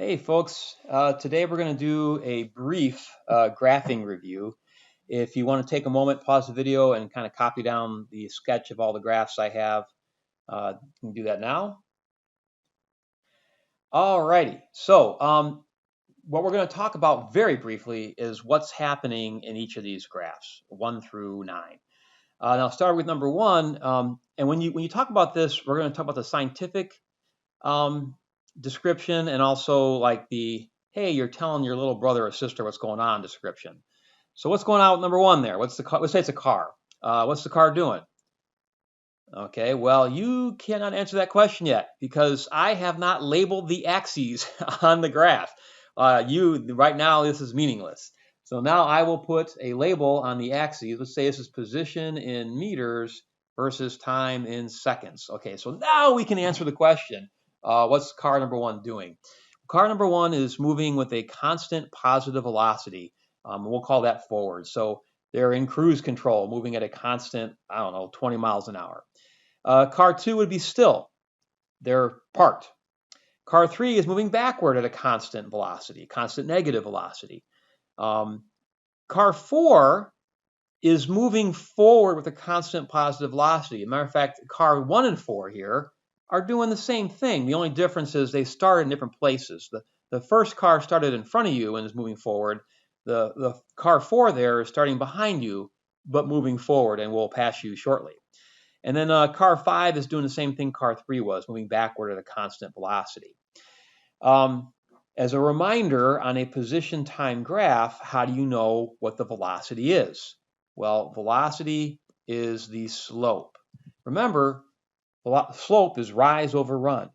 Hey folks, today we're going to do a brief graphing review. If you want to take a moment, pause the video and kind of copy down the sketch of all the graphs I have, you can do that now. Alrighty, so what we're going to talk about very briefly is what's happening in each of these graphs, 1 through 9. Now I'll start with number 1, and when you talk about this, we're going to talk about the scientific description and also like the hey, you're telling your little brother or sister what's going on description. So what's going on with number 1 there? What's the car? Let's say it's a car. What's the car doing? Okay, well, you cannot answer that question yet because I have not labeled the axes on the graph. Right now, this is meaningless. So now I will put a label on the axes. Let's say this is position in meters versus time in seconds. Okay, so now we can answer the question. What's car number 1 doing? Car number 1 is moving with a constant positive velocity. We'll call that forward. So they're in cruise control, moving at a constant, 20 miles an hour. Car 2 would be still. They're parked. Car 3 is moving backward at a constant velocity, constant negative velocity. Car 4 is moving forward with a constant positive velocity. As a matter of fact, car 1 and 4 here are doing the same thing. The only difference is they start in different places. The first car started in front of you and is moving forward. The car 4 there is starting behind you, but moving forward and will pass you shortly. And then car 5 is doing the same thing car 3 was, moving backward at a constant velocity. As a reminder, on a position time graph, how do you know what the velocity is? Well, velocity is the slope. Remember, slope is rise over run.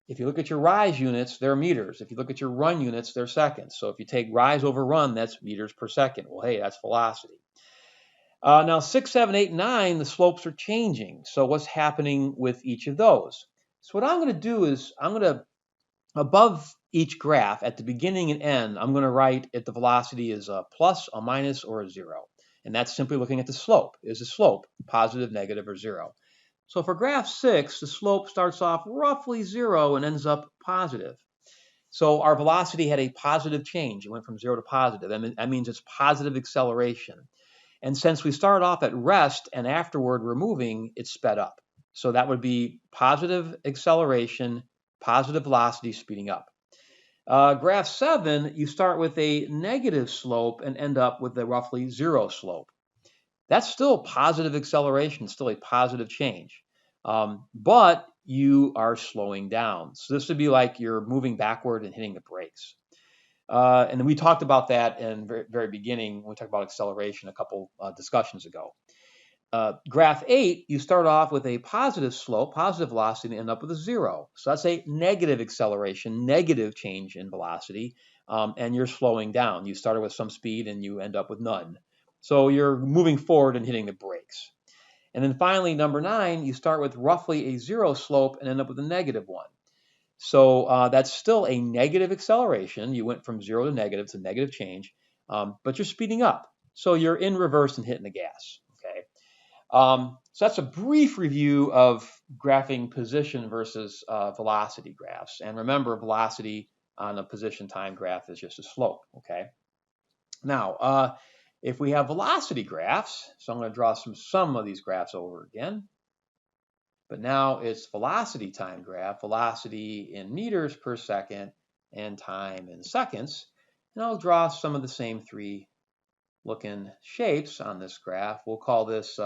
If you look at your rise units, they're meters. If you look at your run units, they're seconds. So if you take rise over run, that's meters per second. Well, hey, that's velocity. Now 6, 7, 8, 9, the slopes are changing. So what's happening with each of those? So what I'm going to do is above each graph at the beginning and end, I'm going to write if the velocity is a plus, a minus, or a 0. And that's simply looking at the slope. Is the slope positive, negative, or 0? So for graph 6, the slope starts off roughly 0 and ends up positive. So our velocity had a positive change. It went from 0 to positive. That means it's positive acceleration. And since we started off at rest and afterward we're moving, it's sped up. So that would be positive acceleration, positive velocity speeding up. Graph 7, you start with a negative slope and end up with a roughly 0 slope. That's still positive acceleration, still a positive change. But you are slowing down. So this would be like you're moving backward and hitting the brakes. And we talked about that in the very beginning when we talked about acceleration a couple discussions ago. Graph 8, you start off with a positive slope, positive velocity, and end up with a 0. So that's a negative acceleration, negative change in velocity, and you're slowing down. You started with some speed and you end up with none. So you're moving forward and hitting the brakes. And then finally, number 9, you start with roughly a 0 slope and end up with a negative 1. So that's still a negative acceleration. You went from 0 to negative. It's a negative change, but you're speeding up. So you're in reverse and hitting the gas. Okay. So that's a brief review of graphing position versus velocity graphs. And remember, velocity on a position time graph is just a slope. Okay. Now, if we have velocity graphs, so I'm going to draw some of these graphs over again. But now it's velocity time graph, velocity in meters per second and time in seconds. And I'll draw some of the same 3 looking shapes on this graph. We'll call this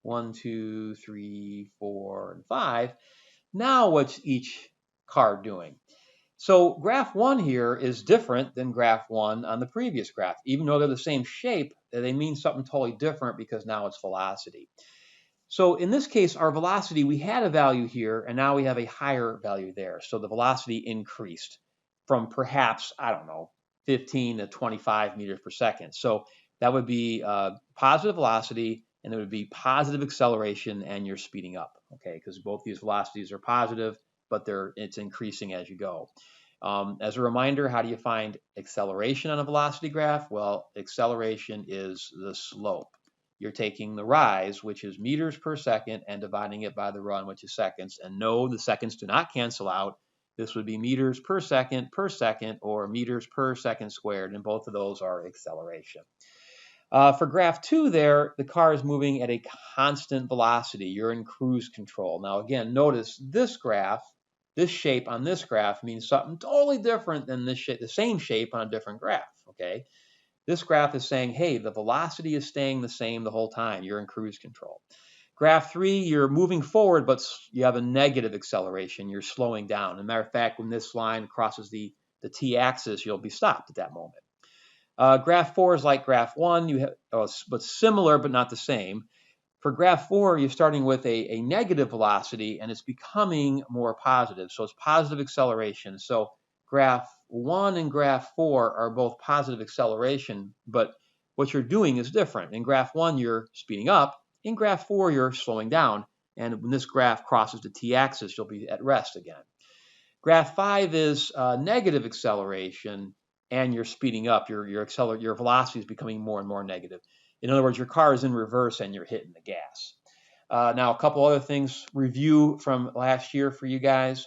1, 2, 3, 4, and 5. Now what's each car doing? So graph 1 here is different than graph 1 on the previous graph. Even though they're the same shape, they mean something totally different because now it's velocity. So in this case, our velocity, we had a value here, and now we have a higher value there. So the velocity increased from perhaps, 15 to 25 meters per second. So that would be positive velocity, and it would be positive acceleration, and you're speeding up, okay? Because both these velocities are positive, but it's increasing as you go. As a reminder, how do you find acceleration on a velocity graph? Well, acceleration is the slope. You're taking the rise, which is meters per second, and dividing it by the run, which is seconds. And no, the seconds do not cancel out. This would be meters per second, or meters per second squared, and both of those are acceleration. For graph 2 there, the car is moving at a constant velocity. You're in cruise control. Now again, notice this graph, this shape on this graph means something totally different than this shape, the same shape on a different graph, okay? This graph is saying, hey, the velocity is staying the same the whole time. You're in cruise control. Graph 3, you're moving forward, but you have a negative acceleration. You're slowing down. As a matter of fact, when this line crosses the t-axis, you'll be stopped at that moment. Graph 4 is like graph 1, but similar but not the same. For graph 4, you're starting with a negative velocity, and it's becoming more positive. So it's positive acceleration. So graph 1 and graph 4 are both positive acceleration, but what you're doing is different. In graph 1, you're speeding up. In graph 4, you're slowing down. And when this graph crosses the t-axis, you'll be at rest again. Graph 5 is negative acceleration, and you're speeding up. Your velocity is becoming more and more negative. In other words, your car is in reverse and you're hitting the gas. Now, a couple other things, review from last year for you guys.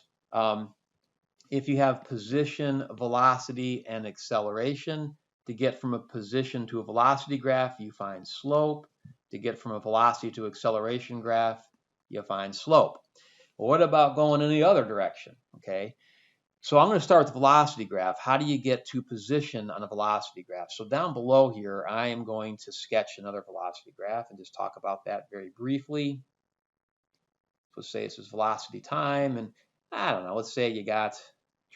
If you have position, velocity, and acceleration, to get from a position to a velocity graph, you find slope. To get from a velocity to acceleration graph, you find slope. Well, what about going in the other direction? Okay. So I'm going to start with the velocity graph. How do you get to position on a velocity graph? So down below here, I am going to sketch another velocity graph and just talk about that very briefly. Let's say this is velocity time, and I don't know, let's say you got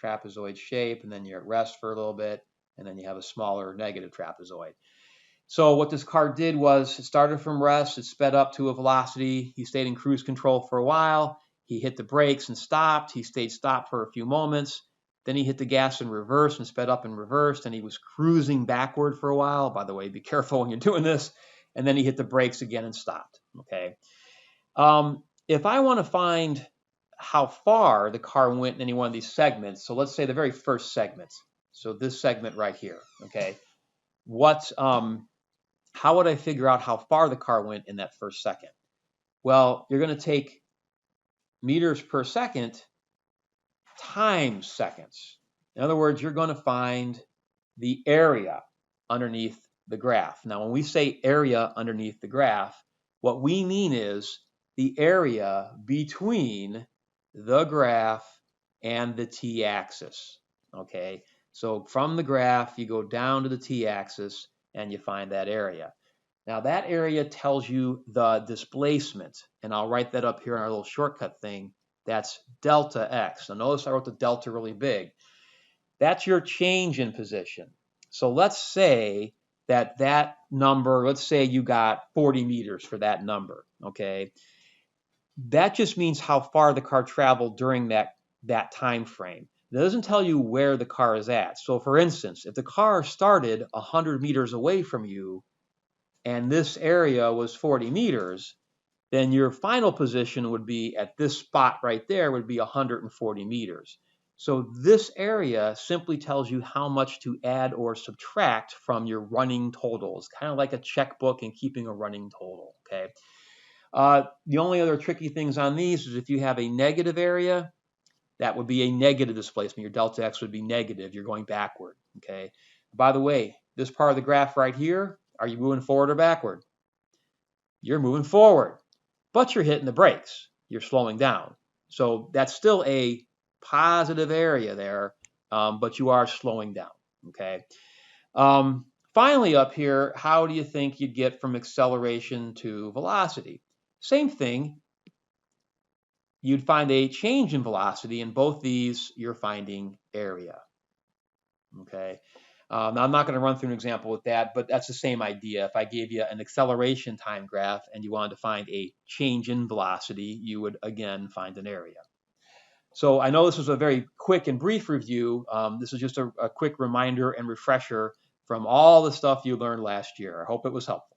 trapezoid shape, and then you're at rest for a little bit, and then you have a smaller negative trapezoid. So what this car did was it started from rest, it sped up to a velocity, he stayed in cruise control for a while, he hit the brakes and stopped, he stayed stopped for a few moments, then he hit the gas in reverse and sped up in reverse, and he was cruising backward for a while. By the way, be careful when you're doing this. And then he hit the brakes again and stopped, okay? If I want to find how far the car went in any one of these segments, so let's say the very first segment, so this segment right here, okay? How would I figure out how far the car went in that first second? Well, you're going to take meters per second times seconds. In other words, you're going to find the area underneath the graph. Now, when we say area underneath the graph, what we mean is the area between the graph and the t-axis, okay? So from the graph, you go down to the t-axis and you find that area. Now that area tells you the displacement, and I'll write that up here in our little shortcut thing. That's delta x. Now notice I wrote the delta really big. That's your change in position. So let's say that number, let's say you got 40 meters for that number, okay? That just means how far the car traveled during that time frame. It doesn't tell you where the car is at. So for instance, if the car started 100 meters away from you and this area was 40 meters, then your final position would be at this spot right there would be 140 meters. So this area simply tells you how much to add or subtract from your running totals, kind of like a checkbook and keeping a running total, okay? The only other tricky things on these is if you have a negative area, that would be a negative displacement. Your delta x would be negative. You're going backward, okay? By the way, this part of the graph right here, are you moving forward or backward? You're moving forward, but you're hitting the brakes. You're slowing down. So that's still a positive area there, but you are slowing down, okay? Finally up here, how do you think you'd get from acceleration to velocity? Same thing. You'd find a change in velocity. In both these, you're finding area, okay? Now, I'm not going to run through an example with that, but that's the same idea. If I gave you an acceleration time graph and you wanted to find a change in velocity, you would, again, find an area. So I know this was a very quick and brief review. This is just a quick reminder and refresher from all the stuff you learned last year. I hope it was helpful.